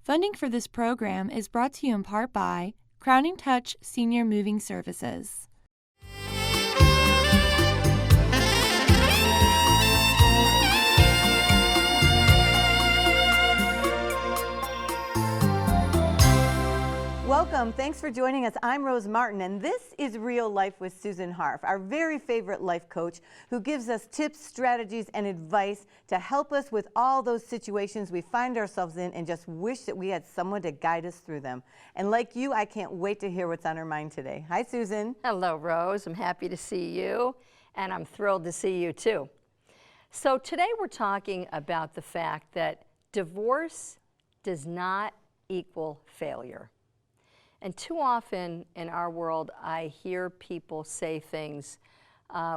Funding for this program is brought to you in part by Crowning Touch Senior Moving Services. Welcome. Thanks for joining us. I'm Rose Martin, and this is Real Life with Susan Harf, our very favorite life coach who gives us tips, strategies, and advice to help us with all those situations we find ourselves in and just wish that we had someone to guide us through them. And like you, I can't wait to hear what's on her mind today. Hi, Susan. Hello, Rose. I'm happy to see you, and I'm thrilled to see you, too. So today we're talking about the fact that divorce does not equal failure. And too often in our world, I hear people say things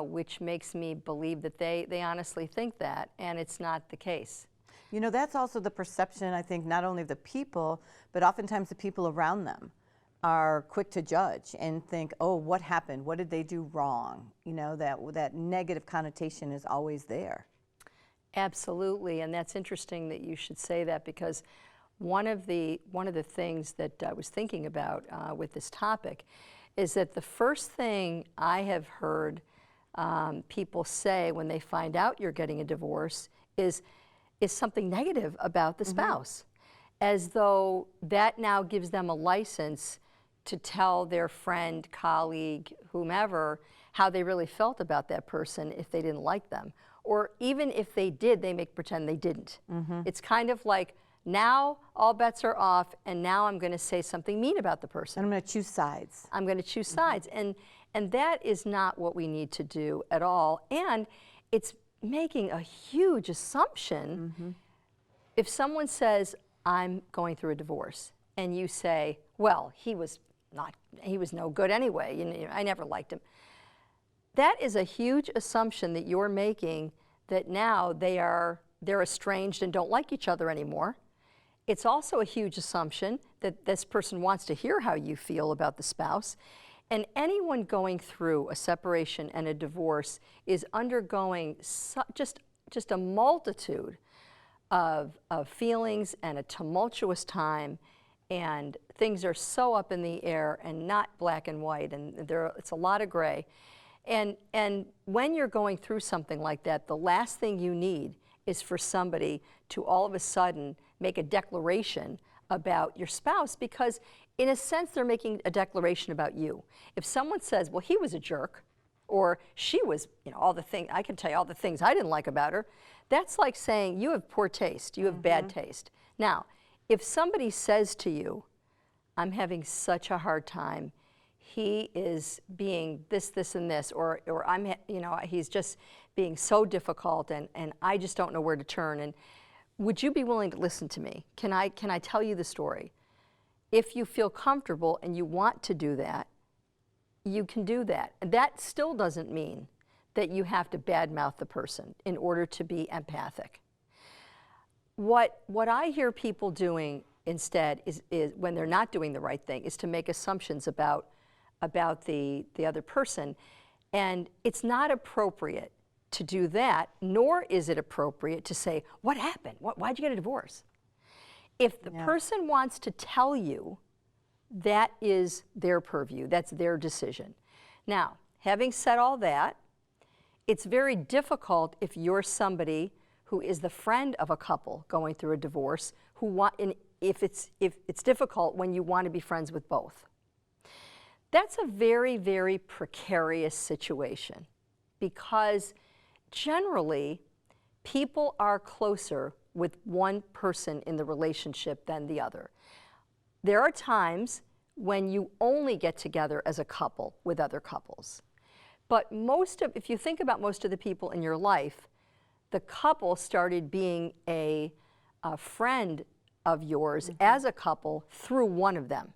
which makes me believe that they honestly think that, and it's not the case. You know, that's also the perception, I think, not only of the people, but oftentimes the people around them are quick to judge and think, oh, what happened? What did they do wrong? You know, that negative connotation is always there. Absolutely, and that's interesting that you should say that, because one of the things that I was thinking about with this topic is that the first thing I have heard people say when they find out you're getting a divorce is something negative about the spouse, as though that now gives them a license to tell their friend, colleague, whomever, how they really felt about that person if they didn't like them. Or even if they did, they make pretend they didn't. It's kind of like, now all bets are off, and now I'm going to say something mean about the person. And I'm going to choose sides. I'm going to choose sides. And that is not what we need to do at all. And it's making a huge assumption. If someone says, I'm going through a divorce, and you say, well, he was no good anyway, you know, I never liked him. That is a huge assumption that you're making, that now they're estranged and don't like each other anymore. It's also a huge assumption that this person wants to hear how you feel about the spouse. And anyone going through a separation and a divorce is undergoing just a multitude of feelings and a tumultuous time, and things are so up in the air and not black and white, and it's a lot of gray. And when you're going through something like that, the last thing you need is for somebody to all of a sudden make a declaration about your spouse, because in a sense they're making a declaration about you. If someone says, well, he was a jerk, or she was, you know, I can tell you all the things I didn't like about her, that's like saying you have poor taste, you have bad taste. Now, if somebody says to you, I'm having such a hard time, he is being this, this, and this, or he's just being so difficult, and I just don't know where to turn, and would you be willing to listen to me? Can I tell you the story? If you feel comfortable and you want to do that, you can do that. That still doesn't mean that you have to badmouth the person in order to be empathic. What I hear people doing instead is when they're not doing the right thing, is to make assumptions about the other person. And it's not appropriate to do that, nor is it appropriate to say, what happened? Why'd you get a divorce? If the person wants to tell you, that is their purview, that's their decision. Now, having said all that, it's very difficult if you're somebody who is the friend of a couple going through a divorce, if it's difficult when you want to be friends with both. That's a very, very precarious situation, because generally, people are closer with one person in the relationship than the other. There are times when you only get together as a couple with other couples. But if you think about most of the people in your life, the couple started being a friend of yours as a couple through one of them.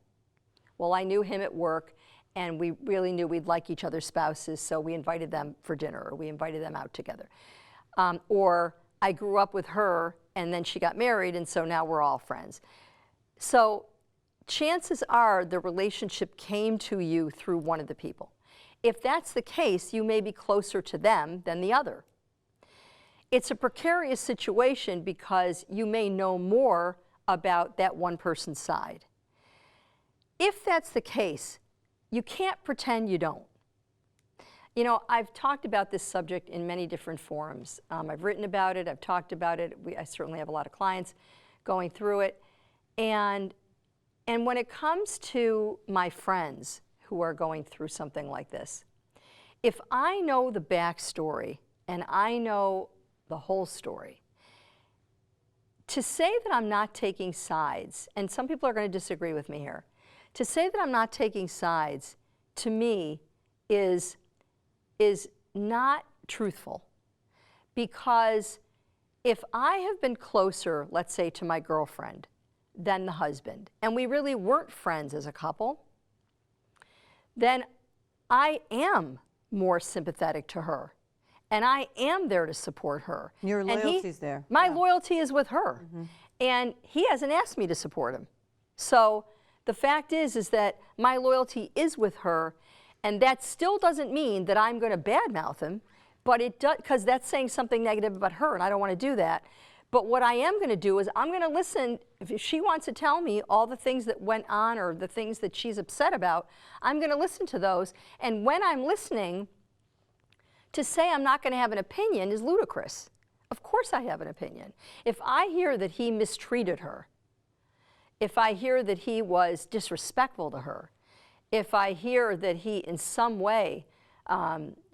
Well, I knew him at work, and we really knew we'd like each other's spouses, so we invited them for dinner, or we invited them out together. Or I grew up with her, and then she got married, and so now we're all friends. So chances are the relationship came to you through one of the people. If that's the case, you may be closer to them than the other. It's a precarious situation because you may know more about that one person's side. If that's the case, you can't pretend you don't. You know, I've talked about this subject in many different forums. I've written about it, I've talked about it. I certainly have a lot of clients going through it. And when it comes to my friends who are going through something like this, if I know the backstory and I know the whole story, to say that I'm not taking sides, and some people are going to disagree with me here, to say that I'm not taking sides, to me, is not truthful. Because if I have been closer, let's say, to my girlfriend than the husband, and we really weren't friends as a couple, then I am more sympathetic to her. And I am there to support her. Your loyalty's there. My loyalty is with her. And he hasn't asked me to support him. So the fact is that my loyalty is with her, and that still doesn't mean that I'm going to badmouth him, but it does, because that's saying something negative about her, and I don't want to do that. But what I am going to do is I'm going to listen. If she wants to tell me all the things that went on or the things that she's upset about, I'm going to listen to those. And when I'm listening, to say I'm not going to have an opinion is ludicrous. Of course I have an opinion. If I hear that he mistreated her, if I hear that he was disrespectful to her, if I hear that he in some way,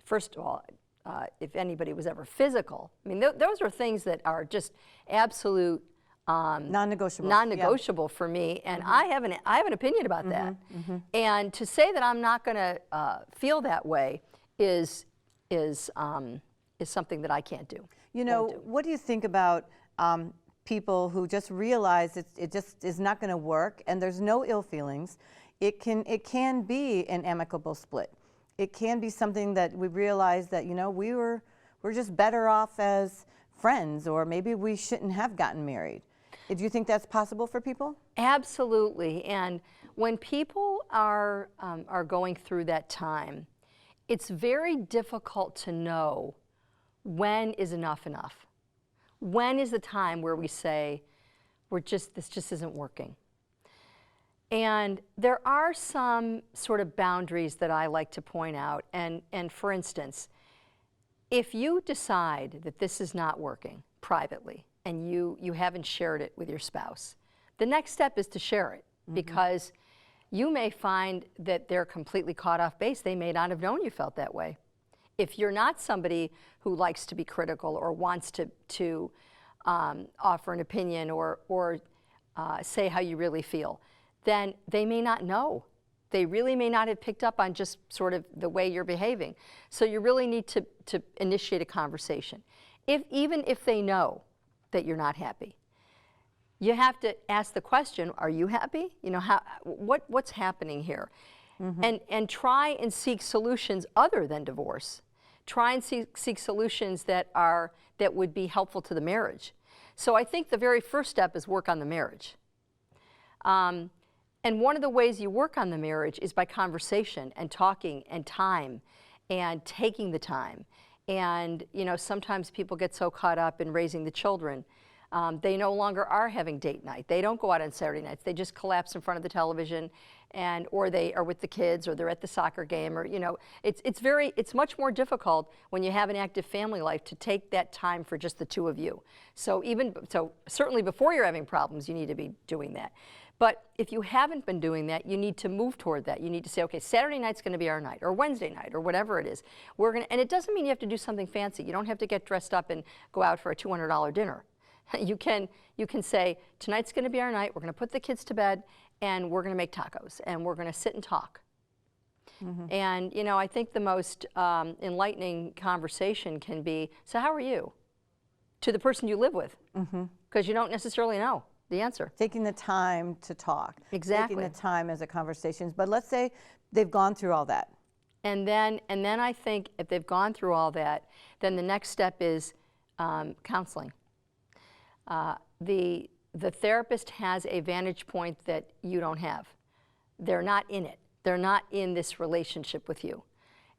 first of all, if anybody was ever physical, I mean, those are things that are just absolute non-negotiable for me, and I have an opinion about that. And to say that I'm not going to feel that way is something that I can't do. You know, what do you think about people who just realize it just is not going to work, and there's no ill feelings? It can be an amicable split. It can be something that we realize that, you know, we're just better off as friends, or maybe we shouldn't have gotten married. Do you think that's possible for people? Absolutely. And when people are going through that time, it's very difficult to know when is enough enough. When is the time where we say, this just isn't working? And there are some sort of boundaries that I like to point out. And for instance, if you decide that this is not working privately and you haven't shared it with your spouse, the next step is to share it, because you may find that they're completely caught off base. They may not have known you felt that way. If you're not somebody who likes to be critical or wants to offer an opinion or say how you really feel, then they may not know. They really may not have picked up on just sort of the way you're behaving. So you really need to initiate a conversation. Even if they know that you're not happy, you have to ask the question, are you happy? You know, what's happening here? And try and seek solutions other than divorce. Try and seek solutions that would be helpful to the marriage. So I think the very first step is work on the marriage. And one of the ways you work on the marriage is by conversation and talking and time and taking the time. And, you know, sometimes people get so caught up in raising the children, they no longer are having date night. They don't go out on Saturday nights. They just collapse in front of the television, or they are with the kids, or they're at the soccer game, or, you know, it's much more difficult when you have an active family life to take that time for just the two of you. So certainly before you're having problems, you need to be doing that. But if you haven't been doing that, you need to move toward that. You need to say, okay, Saturday night's going to be our night, or Wednesday night, or whatever it is. And it doesn't mean you have to do something fancy. You don't have to get dressed up and go out for a $200 dinner. You can say, tonight's going to be our night. We're going to put the kids to bed, and we're going to make tacos, and we're going to sit and talk. And, you know, I think the most enlightening conversation can be, so how are you? To the person you live with, because you don't necessarily know the answer. Taking the time to talk. Exactly. Taking the time as a conversation. But let's say they've gone through all that. And then I think if they've gone through all that, then the next step is counseling. The therapist has a vantage point that you don't have. They're not in it. They're not in this relationship with you.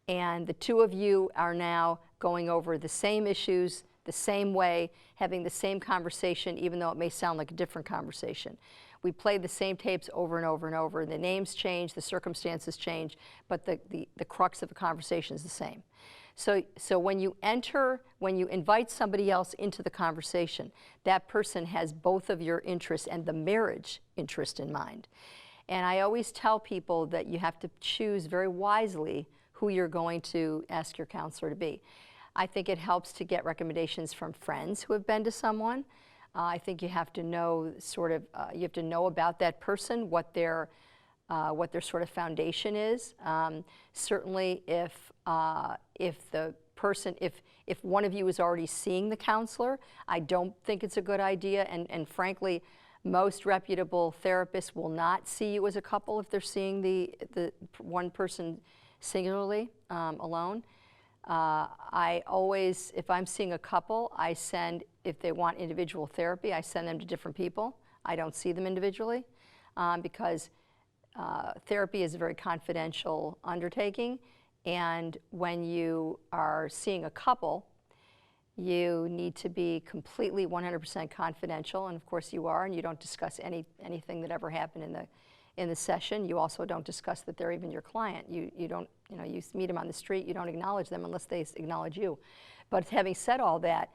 And the two of you are now going over the same issues the same way, having the same conversation, even though it may sound like a different conversation. We play the same tapes over and over and over. The names change, the circumstances change, but the crux of the conversation is the same. So when you invite somebody else into the conversation, that person has both of your interests and the marriage interest in mind. And I always tell people that you have to choose very wisely who you're going to ask your counselor to be. I think it helps to get recommendations from friends who have been to someone. I think you have to know you have to know about that person, what their sort of foundation is. Certainly, if one of you is already seeing the counselor, I don't think it's a good idea. And frankly, most reputable therapists will not see you as a couple if they're seeing the one person singularly, alone. I always, if I'm seeing a couple, if they want individual therapy, I send them to different people. I don't see them individually because therapy is a very confidential undertaking. And when you are seeing a couple, you need to be completely 100% confidential, and of course you are, and you don't discuss anything that ever happened in the session. You also don't discuss that they're even your client. You don't, you meet them on the street, you don't acknowledge them unless they acknowledge you. But having said all that,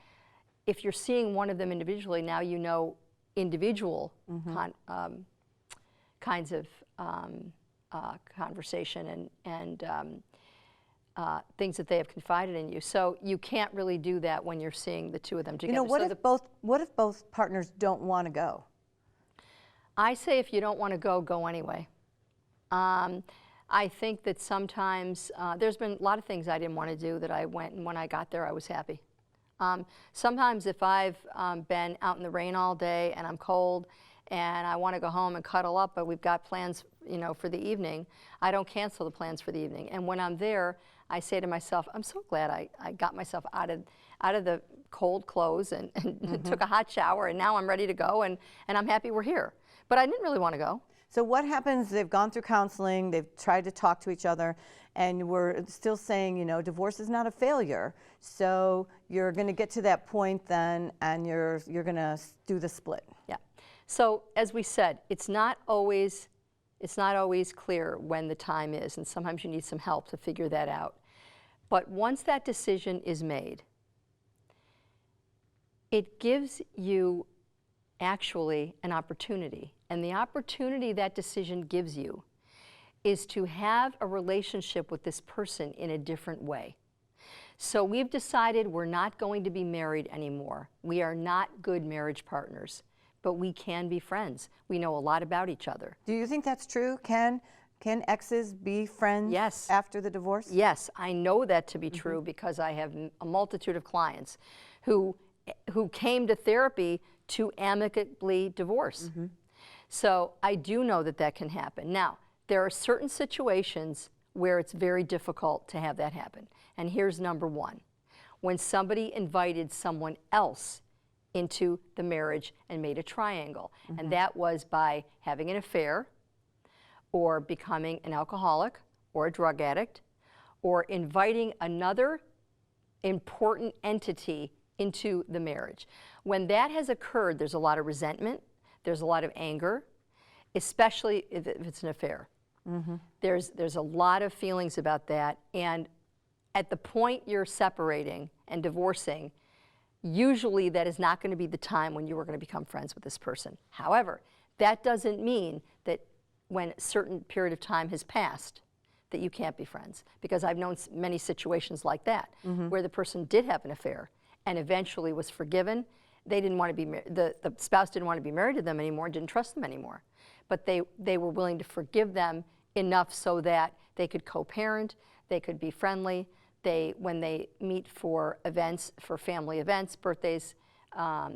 if you're seeing one of them individually, now you know individual kinds of conversation and things that they have confided in you. So you can't really do that when you're seeing the two of them together. What if both partners don't want to go? I say if you don't want to go, go anyway. I think that sometimes there's been a lot of things I didn't want to do that I went, and when I got there I was happy. Sometimes if I've been out in the rain all day and I'm cold and I want to go home and cuddle up, but we've got plans, for the evening, I don't cancel the plans for the evening. And when I'm there, I say to myself, I'm so glad I got myself out of the cold clothes and took a hot shower, and now I'm ready to go, and I'm happy we're here. But I didn't really want to go. So what happens, they've gone through counseling, they've tried to talk to each other, and we're still saying, divorce is not a failure. So you're going to get to that point then, and you're going to do the split. Yeah. So as we said, it's not always clear when the time is, and sometimes you need some help to figure that out. But once that decision is made, it gives you actually an opportunity. And the opportunity that decision gives you is to have a relationship with this person in a different way. So we've decided we're not going to be married anymore. We are not good marriage partners, but we can be friends. We know a lot about each other. Do you think that's true? Can exes be friends after the divorce? Yes, I know that to be true because I have a multitude of clients who came to therapy to amicably divorce. So I do know that can happen. Now, there are certain situations where it's very difficult to have that happen. And here's number one. When somebody invited someone else into the marriage and made a triangle. And that was by having an affair, or becoming an alcoholic or a drug addict, or inviting another important entity into the marriage. When that has occurred, there's a lot of resentment, there's a lot of anger, especially if it's an affair. There's a lot of feelings about that, and at the point you're separating and divorcing, usually that is not going to be the time when you are going to become friends with this person. However, that doesn't mean that when a certain period of time has passed that you can't be friends, because I've known many situations like that where the person did have an affair and eventually was forgiven. They didn't want to be the spouse didn't want to be married to them anymore, didn't trust them anymore, but they were willing to forgive them enough so that they could co-parent, they could be friendly. When they meet for events, for family events, birthdays,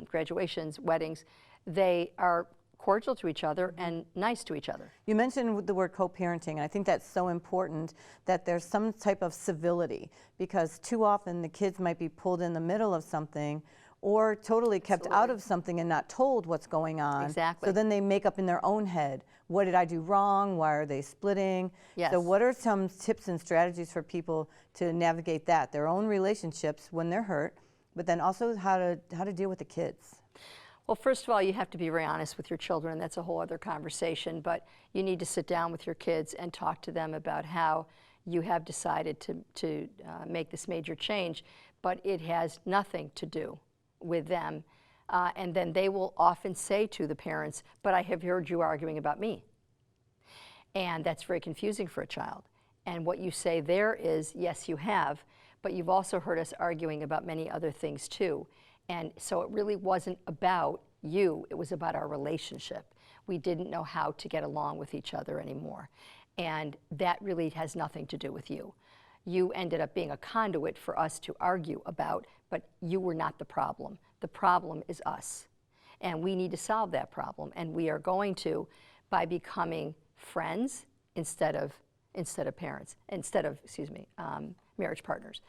graduations, weddings, they are cordial to each other and nice to each other. You mentioned the word co-parenting, and I think that's so important that there's some type of civility, because too often the kids might be pulled in the middle of something or totally kept out of something and not told what's going on. Exactly. So then they make up in their own head, what did I do wrong? Why are they splitting? Yes. So what are some tips and strategies for people to navigate that, their own relationships when they're hurt, but then also how to deal with the kids. Well, first of all, you have to be very honest with your children. That's a whole other conversation, but you need to sit down with your kids and talk to them about how you have decided to make this major change, but it has nothing to do with them. And then they will often say to the parents, but I have heard you arguing about me. And that's very confusing for a child. And what you say there is, yes, you have, but you've also heard us arguing about many other things too. And so it really wasn't about you, it was about our relationship. We didn't know how to get along with each other anymore. And that really has nothing to do with you. You ended up being a conduit for us to argue about, but you were not the problem. The problem is us. And we need to solve that problem. And we are going to by becoming friends instead of parents, marriage partners.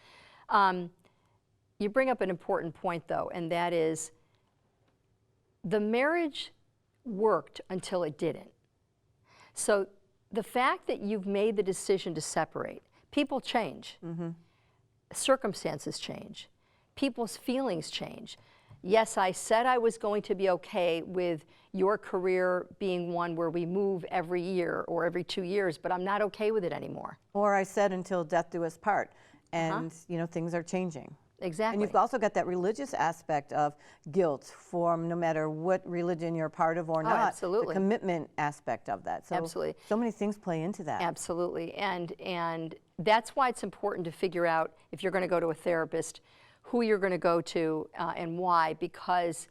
You bring up an important point though, and that is the marriage worked until it didn't. So the fact that you've made the decision to separate, people change, circumstances change, people's feelings change. Yes, I said I was going to be okay with your career being one where we move every year or every 2 years, but I'm not okay with it anymore. Or I said until death do us part, and you know, things are changing. Exactly. And you've also got that religious aspect of guilt from no matter what religion you're part of or not. Absolutely. The commitment aspect of that. So, absolutely. So many things play into that. Absolutely. And that's why it's important to figure out if you're going to go to a therapist, who you're going to go to and why, because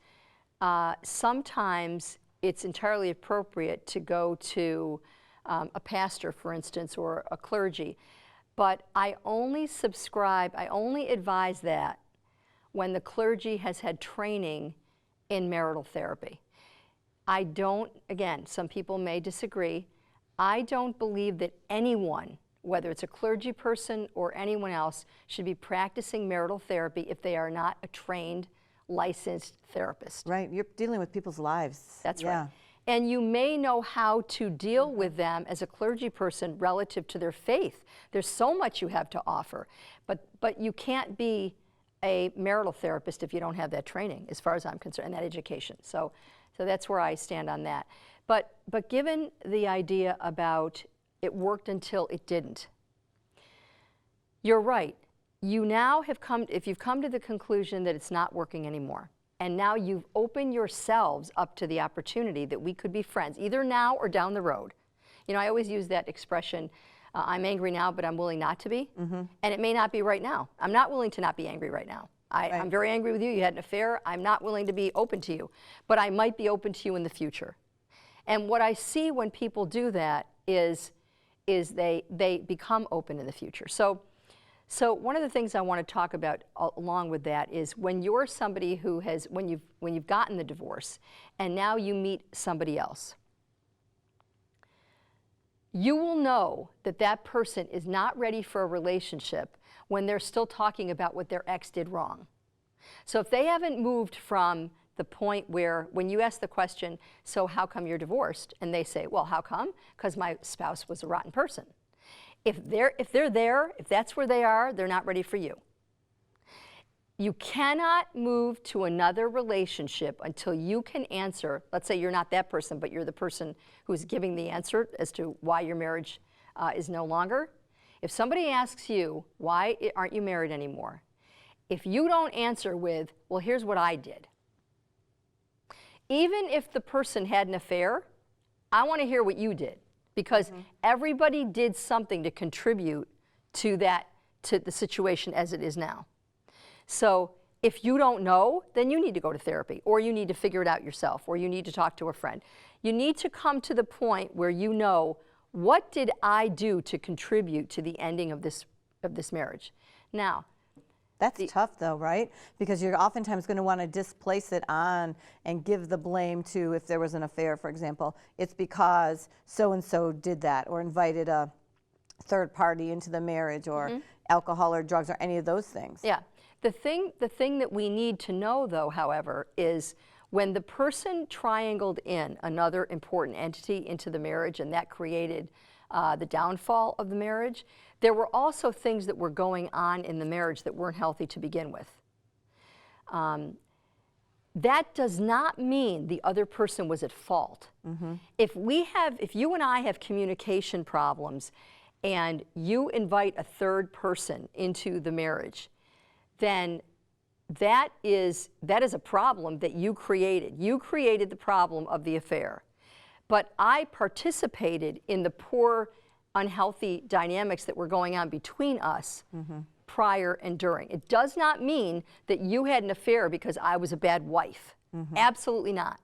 sometimes it's entirely appropriate to go to a pastor, for instance, or a clergy. But I only advise that when the clergy has had training in marital therapy. I don't, again, some people may disagree, I don't believe that anyone, whether it's a clergy person or anyone else, should be practicing marital therapy if they are not a trained, licensed therapist. Right, you're dealing with people's lives. That's right. And you may know how to deal with them as a clergy person relative to their faith. There's so much you have to offer, but you can't be a marital therapist if you don't have that training, as far as I'm concerned, and that education. So that's where I stand on that. But given the idea about it worked until it didn't, you're right. You now have come, if you've come to the conclusion that it's not working anymore, and now you've opened yourselves up to the opportunity that we could be friends, either now or down the road. You know, I always use that expression, I'm angry now, but I'm willing not to be. And it may not be right now. I'm not willing to not be angry right now. I'm very angry with you, you had an affair, I'm not willing to be open to you, but I might be open to you in the future. And what I see when people do that is they become open in the future. So one of the things I want to talk about along with that is when you're somebody who has, when you've gotten the divorce and now you meet somebody else, you will know that that person is not ready for a relationship when they're still talking about what their ex did wrong. So if they haven't moved from the point where when you ask the question, so how come you're divorced? And they say, well, how come? Because my spouse was a rotten person. If they're there, if that's where they are, they're not ready for you. You cannot move to another relationship until you can answer, let's say you're not that person, but you're the person who's giving the answer as to why your marriage is no longer. If somebody asks you, why aren't you married anymore? If you don't answer with, well, here's what I did. Even if the person had an affair, I want to hear what you did. Because everybody did something to contribute to the situation as it is now. So if you don't know, then you need to go to therapy, or you need to figure it out yourself, or you need to talk to a friend. You need to come to the point where you know, what did I do to contribute to the ending of this marriage? Now, that's tough though, right? Because you're oftentimes going to want to displace it on and give the blame to, if there was an affair, for example, it's because so-and-so did that or invited a third party into the marriage or alcohol or drugs or any of those things. Yeah. The thing that we need to know though, however, is when the person triangled in another important entity into the marriage and that created the downfall of the marriage, there were also things that were going on in the marriage that weren't healthy to begin with. That does not mean the other person was at fault. If you and I have communication problems and you invite a third person into the marriage, then that is a problem that you created. You created the problem of the affair. But I participated in the poor, unhealthy dynamics that were going on between us prior and during. It does not mean that you had an affair because I was a bad wife. Absolutely not.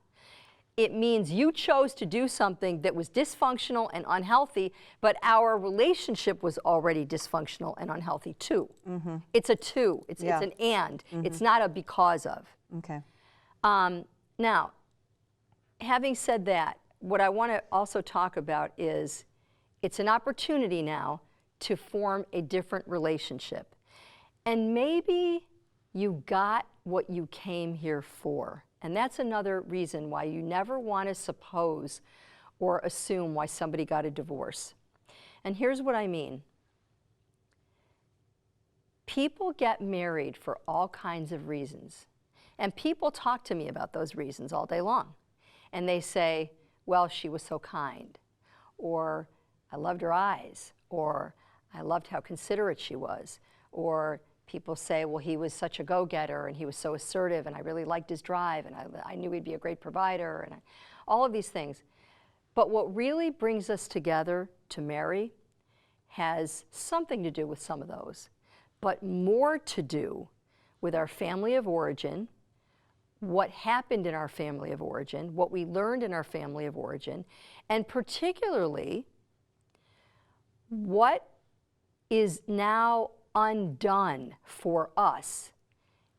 It means you chose to do something that was dysfunctional and unhealthy, but our relationship was already dysfunctional and unhealthy too. It's a two. It's an and. It's not a because of. Okay. Now, having said that, what I want to also talk about is it's an opportunity now to form a different relationship. And maybe you got what you came here for. And that's another reason why you never want to suppose or assume why somebody got a divorce. And here's what I mean. People get married for all kinds of reasons. And people talk to me about those reasons all day long. And they say, well, she was so kind, or I loved her eyes, or I loved how considerate she was, or people say, well, he was such a go-getter and he was so assertive and I really liked his drive and I knew he'd be a great provider and all of these things. But what really brings us together to marry has something to do with some of those, but more to do with our family of origin, what happened in our family of origin, what we learned in our family of origin, and particularly what is now undone for us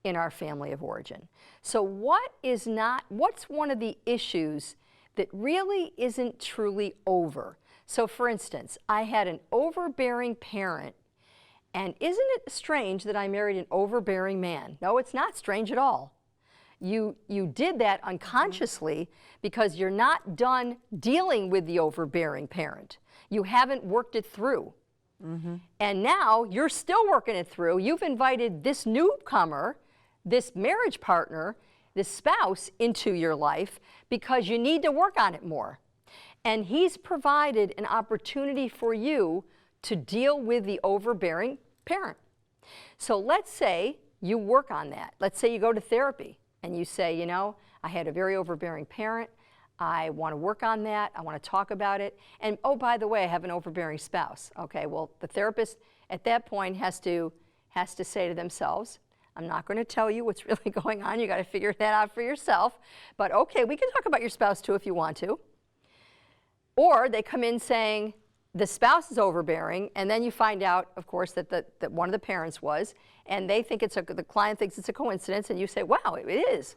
in our family of origin. So what's one of the issues that really isn't truly over? So for instance, I had an overbearing parent, and isn't it strange that I married an overbearing man? No, it's not strange at all. You did that unconsciously because you're not done dealing with the overbearing parent. You haven't worked it through. And now you're still working it through. You've invited this newcomer, this marriage partner, this spouse into your life because you need to work on it more. And he's provided an opportunity for you to deal with the overbearing parent. So let's say you work on that. Let's say you go to therapy and you say, you know, I had a very overbearing parent. I want to work on that. I want to talk about it. And oh, by the way, I have an overbearing spouse. Okay, well, the therapist at that point has to say to themselves, I'm not going to tell you what's really going on. You got to figure that out for yourself. But okay, we can talk about your spouse too if you want to. Or they come in saying the spouse is overbearing, and then you find out, of course, that one of the parents was, and they think the client thinks it's a coincidence, and you say, wow, it is.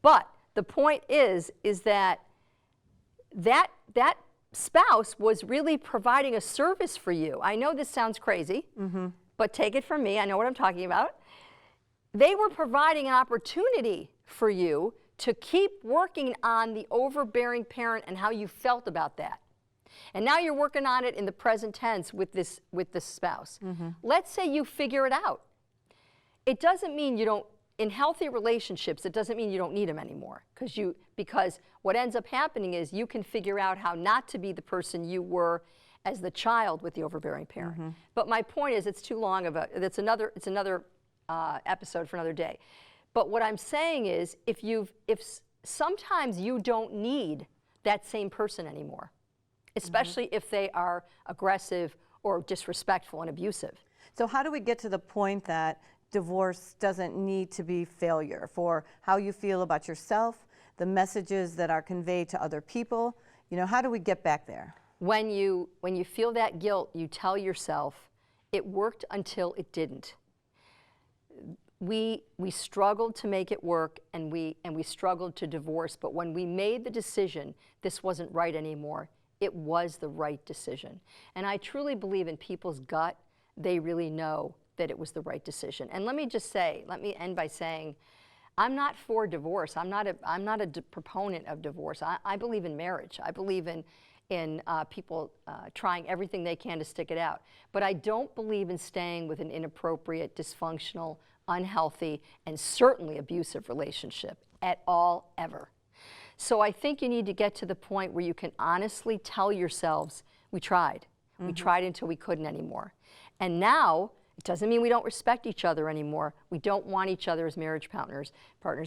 But the point is that spouse was really providing a service for you. I know this sounds crazy, but take it from me. I know what I'm talking about. They were providing an opportunity for you to keep working on the overbearing parent and how you felt about that. And now you're working on it in the present tense with this spouse. Let's say you figure it out. It doesn't mean you don't. In healthy relationships, it doesn't mean you don't need them anymore, because what ends up happening is you can figure out how not to be the person you were as the child with the overbearing parent. But my point is, it's too long of it's another episode for another day. But what I'm saying is, if sometimes you don't need that same person anymore, especially if they are aggressive or disrespectful and abusive. So how do we get to the point that divorce doesn't need to be failure for how you feel about yourself, the messages that are conveyed to other people? You know, how do we get back there? When you feel that guilt, you tell yourself, it worked until it didn't. We struggled to make it work, and we struggled to divorce, but when we made the decision this wasn't right anymore, it was the right decision. And I truly believe in people's gut, they really know that it was the right decision. And let me end by saying, I'm not for divorce. I'm not a proponent of divorce. I believe in marriage. I believe in people trying everything they can to stick it out. But I don't believe in staying with an inappropriate, dysfunctional, unhealthy, and certainly abusive relationship at all, ever. So I think you need to get to the point where you can honestly tell yourselves, we tried. We tried until we couldn't anymore. And now, it doesn't mean we don't respect each other anymore. We don't want each other as marriage partners,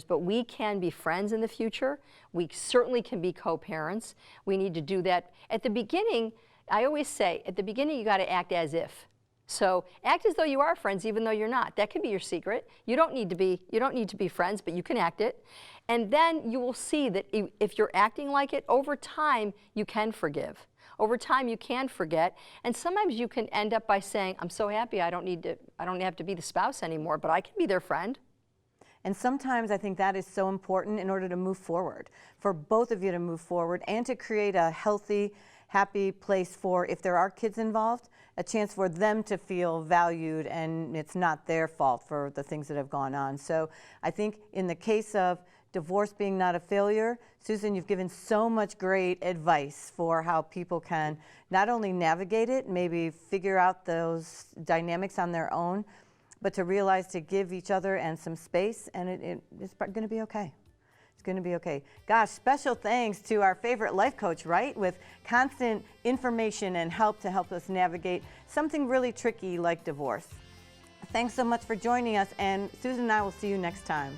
but we can be friends in the future. We certainly can be co-parents. We need to do that. At the beginning, I always say, at the beginning you got to act as if. So act as though you are friends even though you're not. That could be your secret. You don't need to be friends, but you can act it. And then you will see that if you're acting like it, over time you can forgive. Over time, you can forget, and sometimes you can end up by saying, I'm so happy I don't have to be the spouse anymore, but I can be their friend. And sometimes I think that is so important in order to move forward, for both of you to move forward and to create a healthy, happy place for, if there are kids involved, a chance for them to feel valued and it's not their fault for the things that have gone on. So I think in the case of divorce being not a failure, Susan, you've given so much great advice for how people can not only navigate it, maybe figure out those dynamics on their own, but to realize to give each other and some space, and it's going to be okay. It's going to be okay. Gosh, special thanks to our favorite life coach, right? With constant information and help to help us navigate something really tricky like divorce. Thanks so much for joining us, and Susan and I will see you next time.